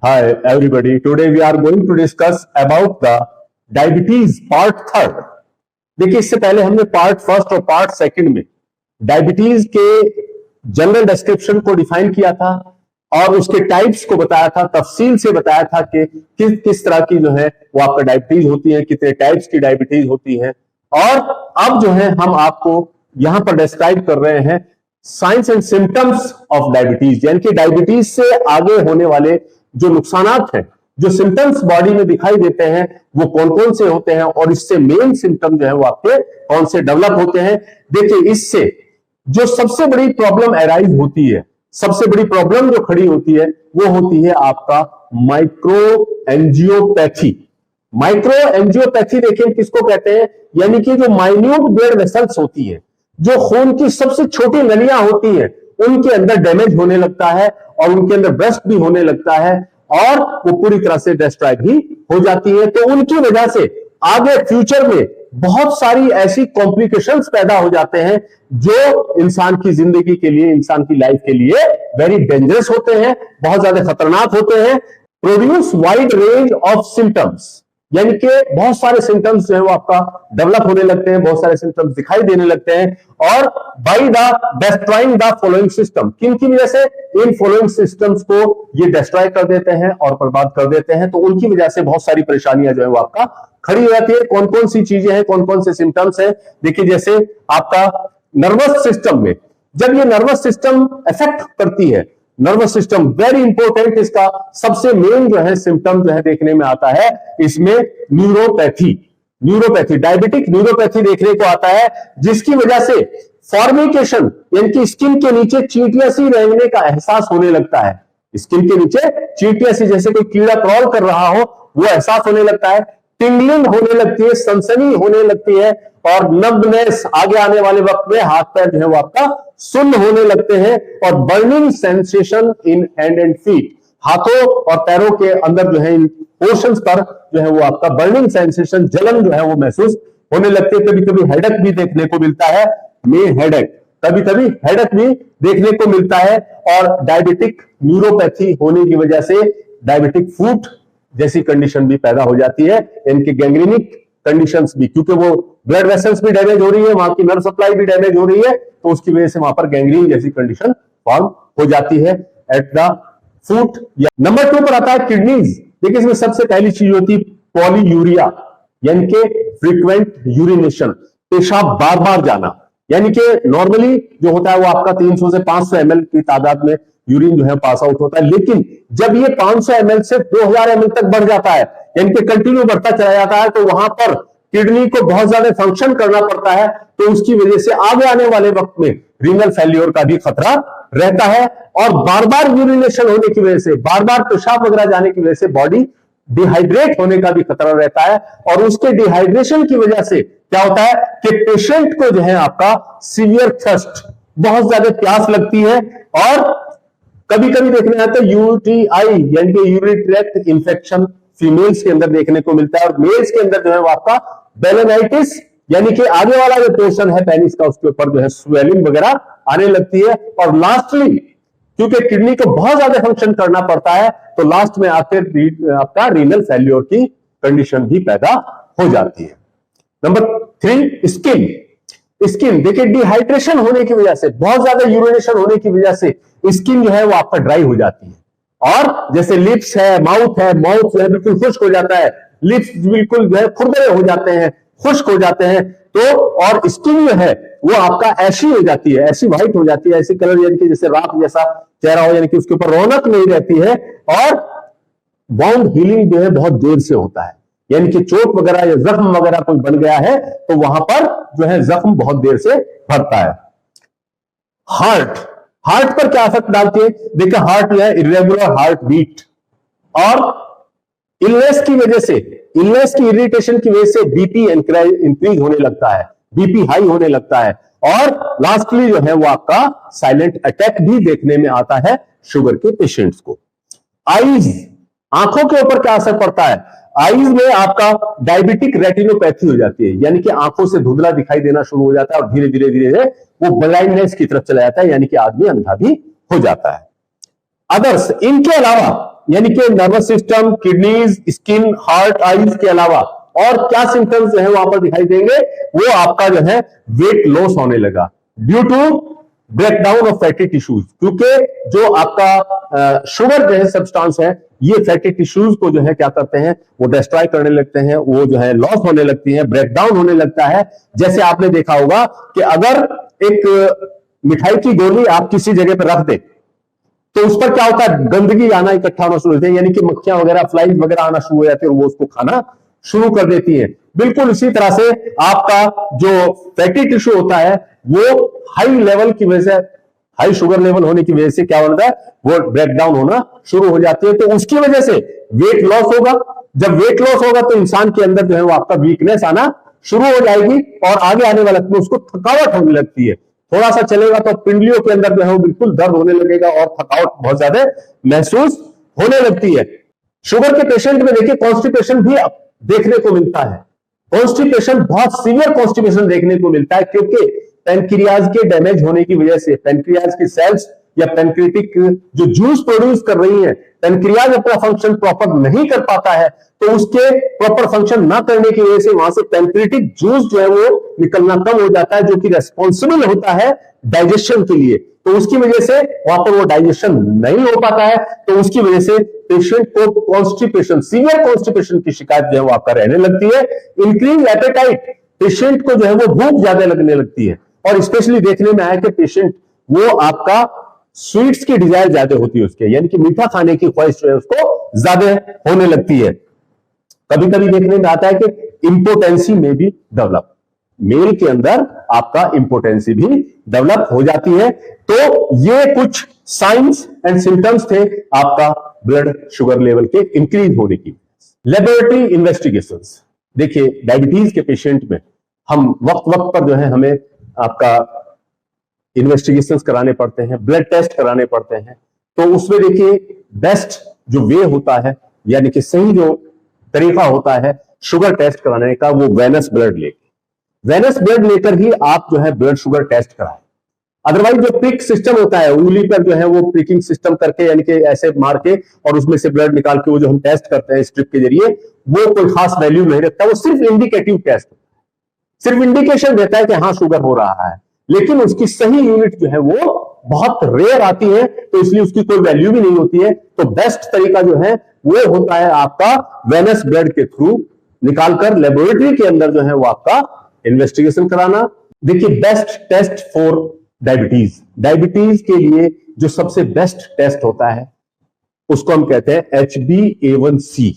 Hi everybody. Today we are going to discuss about the diabetes part third. देखिए इससे पहले हमने part first और पार्ट सेकंड में डायबिटीज के जनरल डिस्क्रिप्शन को डिफाइन किया था और उसके टाइप्स को बताया था, तफसील से बताया था कि किस तरह की जो है वो आपका डायबिटीज होती है, कितने टाइप्स की डायबिटीज होती है। और अब जो है हम आपको यहां पर डिस्क्राइब कर रहे हैं science and symptoms of diabetes, यानी कि डायबिटीज से आगे होने वाले जो नुकसानात हैं, जो सिम्टम्स बॉडी में दिखाई देते हैं, वो कौन कौन से होते हैं और इससे मेन सिम्टम जो है वो आपके कौन से डेवलप होते हैं। देखिए इससे जो सबसे बड़ी प्रॉब्लम अराइज होती है, सबसे बड़ी प्रॉब्लम जो खड़ी होती है वो होती है आपका माइक्रो एंजियोपैथी। माइक्रो एंजियोपैथी देखिए किसको कहते हैं, यानी कि जो माइन्यूट ब्लड वेसल्स होती है, जो खून की सबसे छोटी नलियां होती है, उनके अंदर डैमेज होने लगता है और उनके अंदर ब्रस्ट भी होने लगता है और वो पूरी तरह से डिस्ट्रॉय भी हो जाती है। तो उनकी वजह से आगे फ्यूचर में बहुत सारी ऐसी कॉम्प्लिकेशंस पैदा हो जाते हैं जो इंसान की जिंदगी के लिए, इंसान की लाइफ के लिए वेरी डेंजरस होते हैं, बहुत ज्यादा खतरनाक होते हैं। Produce wide range of symptoms, यानी कि बहुत सारे सिम्टम्स जो है वो आपका डेवलप होने लगते हैं, बहुत सारे सिम्टम्स दिखाई देने लगते हैं। और by the destroying the following system, किन की वजह से इन फॉलोइंग सिस्टम्स को ये डिस्ट्रॉय कर देते हैं और बर्बाद कर देते हैं। तो उनकी वजह से बहुत सारी परेशानियां जो है वो आपका खड़ी हो जाती है। कौन कौन सी चीजें हैं, कौन कौन से सिम्टम्स हैं, देखिए जैसे आपका नर्वस सिस्टम में, जब ये नर्वस सिस्टम इफेक्ट करती है, नर्वस सिस्टम वेरी इंपॉर्टेंट, इसका सबसे मेन जो है सिम्टम जो है देखने में आता है इसमें न्यूरोपैथी। न्यूरोपैथी, डायबिटिक न्यूरोपैथी देखने को आता है, जिसकी वजह से फॉर्मिकेशन, यानी कि स्किन के नीचे चींटियां सी रहने का एहसास होने लगता है। स्किन के नीचे चींटियां सी, जैसे कोई कीड़ा क्रॉल कर रहा हो, वो एहसास होने लगता है। टिंगलिंग होने लगती है, सनसनी होने लगती है और नब्बनेस, आगे आने वाले वक्त में हाथ पैर जो है वो आपका सुन्न होने लगते हैं। और burning sensation in hand and feet, हाथों और पैरों के अंदर जो है इन पोर्शंस पर जो है वो आपका बर्निंग सेंसेशन, जलन जो है वो महसूस होने लगती है। कभी कभी हेडेक भी देखने को मिलता है, में हेडेक, कभी कभी हेडेक भी देखने को मिलता है। और डायबिटिक न्यूरोपैथी होने की वजह से डायबिटिक फुट जैसी कंडीशन भी पैदा हो जाती है, इनकी गैंग्रीनिक कंडीशंस भी, क्योंकि वो ब्लड वेसल्स भी डैमेज हो रही है, वहां की नर्व सप्लाई भी डैमेज हो रही है, तो उसकी वजह से वहां पर गैंग्रीन जैसी कंडीशन फॉर्म हो जाती है एट द फुट। नंबर 2 पर आता है किडनीज। देखिए इसमें सबसे पहली चीज होती है पॉलीयूरिया, यानी कि फ्रीक्वेंट यूरिनेशन, पेशाब बार बार जाना। यानी कि नॉर्मली जो होता है वो आपका 300 से 500 ml की तादाद में यूरिन जो है पास आउट होता है, लेकिन जब ये 500 ml से 2000 ml तक बढ़ जाता है, यानी कि कंटिन्यू बढ़ता चला जाता है, तो वहां पर किडनी को बहुत ज्यादा फंक्शन करना पड़ता है। तो उसकी वजह से आगे आने वाले वक्त में रीनल फेल्योर का भी खतरा रहता है। और बार बार यूरिनेशन होने की वजह से, बार बार पेशाब वगैरह जाने की वजह से बॉडी डिहाइड्रेट होने का भी खतरा रहता है। और उसके डिहाइड्रेशन की वजह से क्या होता है कि पेशेंट को जो है आपका सीवियर थर्स्ट, बहुत ज्यादा प्यास लगती है। और कभी कभी देखने आता है यूटीआई, यानी कि यूरिनरी ट्रैक्ट इंफेक्शन फीमेल्स के अंदर देखने को मिलता है। और मेल्स के अंदर जो है वो आपका बेलेनाइटिस, यानी कि आगे वाला जो पोर्शन है पेनिस का, उसके ऊपर जो है स्वेलिंग वगैरह आने लगती है। और लास्टली क्योंकि किडनी को बहुत ज्यादा फंक्शन करना पड़ता है, तो लास्ट में आकर आपका रीनल फेल्योर की कंडीशन भी पैदा हो जाती है। Number 3 skin. स्किन देखिए डिहाइड्रेशन होने की वजह से, बहुत ज्यादा यूरिनेशन होने की वजह से स्किन जो है वो आपका ड्राई हो जाती है। और जैसे लिप्स है, माउथ जो है बिल्कुल खुश्क हो जाता है, लिप्स बिल्कुल जो है खुरदरे हो जाते हैं, खुश्क हो जाते हैं। तो और स्किन जो है वो आपका ऐसी हो जाती है, ऐसी व्हाइट हो जाती है, ऐसी कलर, यानी कि जैसे रात जैसा चेहरा हो, यानी कि उसके ऊपर रौनक नहीं रहती है। और बाउंड हीलिंग जो है बहुत देर से होता है, यानी कि चोट वगैरह या जख्म वगैरह कोई बन गया है तो वहां पर जो है जख्म बहुत देर से भरता है। हार्ट पर क्या इफेक्ट डालती है, देखिए हार्ट जो है इरेगुलर हार्ट बीट, और इलनेस की वजह से, इलनेस की इरिटेशन की वजह से बीपी इंक्रीज होने लगता है, बीपी हाई होने लगता है। और लास्टली जो है वो आपका साइलेंट अटैक भी देखने में आता है शुगर के पेशेंट्स को। आईज, आंखों के ऊपर क्या असर पड़ता है, आईज में आपका डायबिटिक रेटिनोपैथी हो जाती है, यानी कि आंखों से धुंधला दिखाई देना शुरू हो जाता है और धीरे धीरे धीरे वो ब्लाइंडनेस की तरफ चला जाता है, यानी कि आदमी अंधा भी हो जाता है। अदर्स, इनके अलावा यानी कि nervous system, kidneys, skin, heart, eyes के अलावा और क्या सिम्टम्स जो है वहां पर दिखाई देंगे, वो आपका जो है वेट लॉस होने लगा due to breakdown of fatty tissues, क्योंकि जो आपका शुगर जो है सब्सटेंस है, ये फैटी टिश्यूज को जो है क्या करते हैं, वो डिस्ट्रॉय करने लगते हैं, वो जो है लॉस होने लगती है, ब्रेकडाउन होने लगता है। जैसे आपने देखा होगा कि अगर एक मिठाई की गोली आप किसी जगह पर रख दे तो उस पर क्या होता है, गंदगी आना, इकट्ठा होना शुरू होती है, यानी कि मक्खियां वगैरह, फ्लाइज वगैरह आना शुरू हो जाती है और वो उसको खाना शुरू कर देती है। बिल्कुल इसी तरह से आपका जो फैटी टिश्यू होता है वो हाई लेवल की वजह से, हाई शुगर लेवल होने की वजह से क्या होता है, वो ब्रेकडाउन होना शुरू हो जाती है। तो उसकी वजह से वेट लॉस होगा। जब वेट लॉस होगा तो इंसान के अंदर जो है वो आपका वीकनेस आना शुरू हो जाएगी और आगे आने वाले में उसको थकावट होने लगती है। थोड़ा सा चलेगा तो पिंडलियों के अंदर जो है वो बिल्कुल दर्द होने लगेगा और थकावट बहुत ज्यादा महसूस होने लगती है। शुगर के पेशेंट में देखिए कॉन्स्टिपेशन भी देखने को मिलता है। कॉन्स्टिपेशन, बहुत सीवियर कॉन्स्टिपेशन देखने को मिलता है, क्योंकि पेनक्रियाज के डैमेज होने की वजह से पेनक्रियाज की सेल्स या पेनक्रियाटिक जो जूस प्रोड्यूस कर रही है, पेनक्रियाज अपना फंक्शन प्रॉपर नहीं कर पाता है, तो उसके प्रॉपर फंक्शन ना करने की वजह से वहां से पेनक्रियाटिक जूस जो है वो निकलना कम हो जाता है, जो कि रेस्पॉन्सिबल होता है डाइजेशन के लिए। तो उसकी वजह से वहां पर वो डाइजेशन नहीं हो पाता है, तो उसकी वजह से पेशेंट को कॉन्स्टिपेशन, सीवियर कॉन्स्टिपेशन की शिकायत जो है वो आपका रहने लगती है। इंक्रीज एपेटाइट, पेशेंट को जो है वो भूख ज्यादा लगने लगती है, और स्पेशली देखने में आया कि पेशेंट वो आपका स्वीट्स की डिजायर ज्यादा होती है उसके, यानी कि मीठा खाने की ख्वाहिश जो है उसको ज्यादा होने लगती है। कभी कभी देखने में आता है कि इंपोटेंसी में भी डेवलप, मेल के अंदर आपका इंपोटेंसी भी डेवलप हो जाती है। तो ये कुछ साइंस एंड सिम्टम्स थे आपका ब्लड शुगर लेवल के इंक्रीज होने की। लेबोरेटरी इन्वेस्टिगेशंस, देखिए डायबिटीज के पेशेंट में हम वक्त वक्त पर जो है हमें आपका इन्वेस्टिगेशंस कराने पड़ते हैं, ब्लड टेस्ट कराने पड़ते हैं। तो उसमें देखिए बेस्ट जो वे होता है, यानी कि सही जो तरीका होता है शुगर टेस्ट कराने का, वो वेनस ब्लड लेके, वेनस ब्लड लेकर ही आप जो है ब्लड शुगर टेस्ट कराएं। अदरवाइज जो प्रिक सिस्टम होता है, उंगली पर जो है वो प्रिकिंग सिस्टम करके, यानी कि ऐसे मार के और उसमें से ब्लड निकाल के वो जो हम टेस्ट करते हैं स्ट्रिप के जरिए, वो कोई खास वैल्यू नहीं रखता। वो सिर्फ इंडिकेटिव टेस्ट, सिर्फ इंडिकेशन देता है कि हाँ शुगर हो रहा है, लेकिन उसकी सही यूनिट जो है वो बहुत रेयर आती है, तो इसलिए उसकी कोई वैल्यू भी नहीं होती है। तो बेस्ट तरीका जो है वो होता है आपका वेनस ब्लड के थ्रू निकालकर लेबोरेटरी के अंदर जो है वो आपका इन्वेस्टिगेशन कराना। देखिए best test for diabetes, diabetes के लिए जो सबसे बेस्ट टेस्ट होता है उसको हम कहते हैं HbA1c,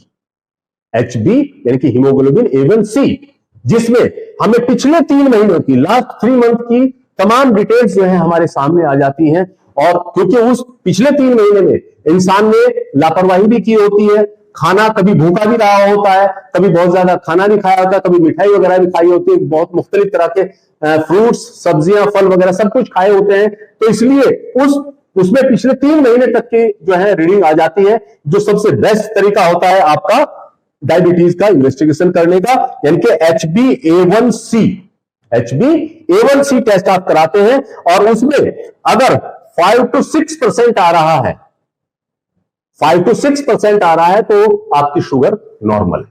HB यानी कि हीमोग्लोबिन A1c, जिसमें हमें पिछले 3 महीनों की, लास्ट 3 मंथ की तमाम डिटेल्स जो है हमारे सामने आ जाती हैं। और क्योंकि उस पिछले 3 महीने में इंसान ने लापरवाही भी की होती है, खाना कभी भूखा भी रहा होता है, कभी बहुत ज्यादा खाना भी खाया होता है, कभी मिठाई वगैरह भी खाई होती है, बहुत मुख्तलिफ तरह के फ्रूट्स, सब्जियां, फल वगैरह सब कुछ खाए होते हैं। तो इसलिए उसमें पिछले 3 महीने तक की जो है रीडिंग आ जाती है, जो सबसे बेस्ट तरीका होता है आपका डायबिटीज का इन्वेस्टिगेशन करने का, यानी कि HbA1c, HbA1c टेस्ट आप कराते हैं, और उसमें अगर 5 to 6% आ रहा है, 5 to 6% आ रहा है तो आपकी शुगर नॉर्मल है।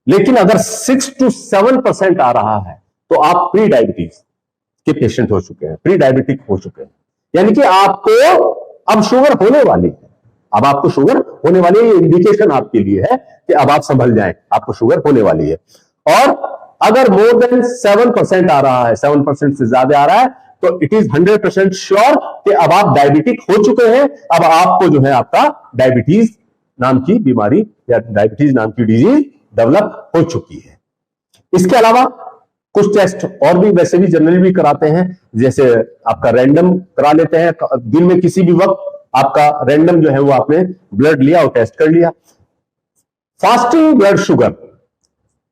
लेकिन अगर 6 to 7% आ रहा है तो आप प्री डायबिटीज के पेशेंट हो चुके हैं, प्री डायबिटिक हो चुके हैं, यानी कि आपको अब शुगर होने वाली है। अब आपको शुगर होने वाली है, ये इंडिकेशन आपके लिए है कि अब आप संभल जाएं, आपको शुगर होने वाली है। और अगर मोर देन 7% आ रहा है, 7% से ज्यादा आ रहा है, तो इट इज 100% श्योर कि अब आप डायबिटिक हो चुके हैं। अब आपको जो है आपका डायबिटीज नाम की बीमारी या डायबिटीज नाम की डिजीज डेवलप हो चुकी है। इसके अलावा कुछ टेस्ट और भी वैसे भी जनरली भी कराते हैं, जैसे आपका रैंडम करा लेते हैं, दिन में किसी भी वक्त आपका रैंडम जो है वो आपने ब्लड लिया और टेस्ट कर लिया। फास्टिंग ब्लड शुगर,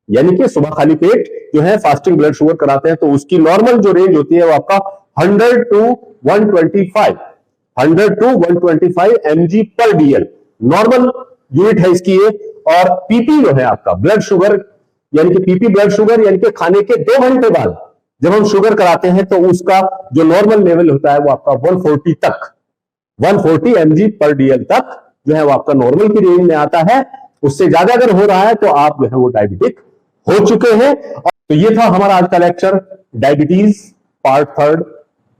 यानी कि सुबह खाली पेट जो है फास्टिंग ब्लड शुगर कराते हैं, तो उसकी नॉर्मल जो रेंज होती है वो आपका 100 to 125 mg/dl नॉर्मल यूनिट है इसकी ये। और पीपी जो है आपका ब्लड शुगर, यानी कि पीपी ब्लड शुगर, यानी कि खाने के 2 घंटे बाद जब हम शुगर कराते हैं तो उसका जो नॉर्मल लेवल होता है वो आपका 140 mg/dl तक जो है वो आपका नॉर्मल की रेंज में आता है, उससे ज्यादा अगर हो रहा है तो आप जो है वो डायबिटिक हो चुके हैं। तो ये था हमारा आज का लेक्चर, डायबिटीज पार्ट थर्ड,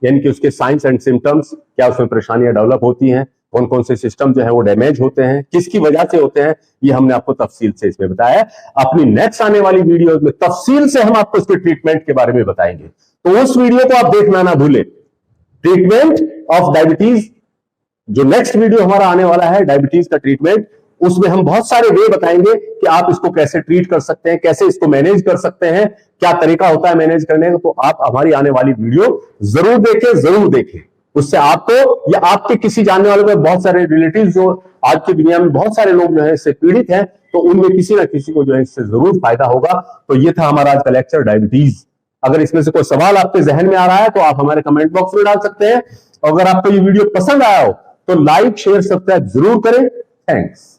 यानी कि उसके साइंस एंड सिम्टम्स, क्या उसमें परेशानियां डेवलप होती हैं, कौन कौन से सिस्टम जो है वो डैमेज होते हैं, किसकी वजह से होते हैं, ये हमने आपको तफसील से इसमें बताया है। अपनी नेक्स्ट आने वाली वीडियो में तफसील से हम आपको इसके ट्रीटमेंट के बारे में बताएंगे, तो उस वीडियो को आप देखना ना भूलें। ट्रीटमेंट ऑफ डायबिटीज, जो नेक्स्ट वीडियो हमारा आने वाला है डायबिटीज का ट्रीटमेंट, उसमें हम बहुत सारे वे बताएंगे कि आप इसको कैसे ट्रीट कर सकते हैं, कैसे इसको मैनेज कर सकते हैं, क्या तरीका होता है मैनेज करने का। तो आप हमारी आने वाली वीडियो जरूर देखें, जरूर देखें। उससे आपको या आपके किसी जानने वालों में बहुत सारे रिलेटिव जो आज की दुनिया में बहुत सारे लोग जो है इससे पीड़ित हैं, तो उनमें किसी ना किसी को जो है इससे जरूर फायदा होगा। तो ये था हमारा आज का लेक्चर डायबिटीज। अगर इसमें से कोई सवाल आपके जहन में आ रहा है तो आप हमारे कमेंट बॉक्स में डाल सकते हैं। अगर आपको ये वीडियो पसंद आया हो तो लाइक शेयर सब्सक्राइब जरूर करें। थैंक्स।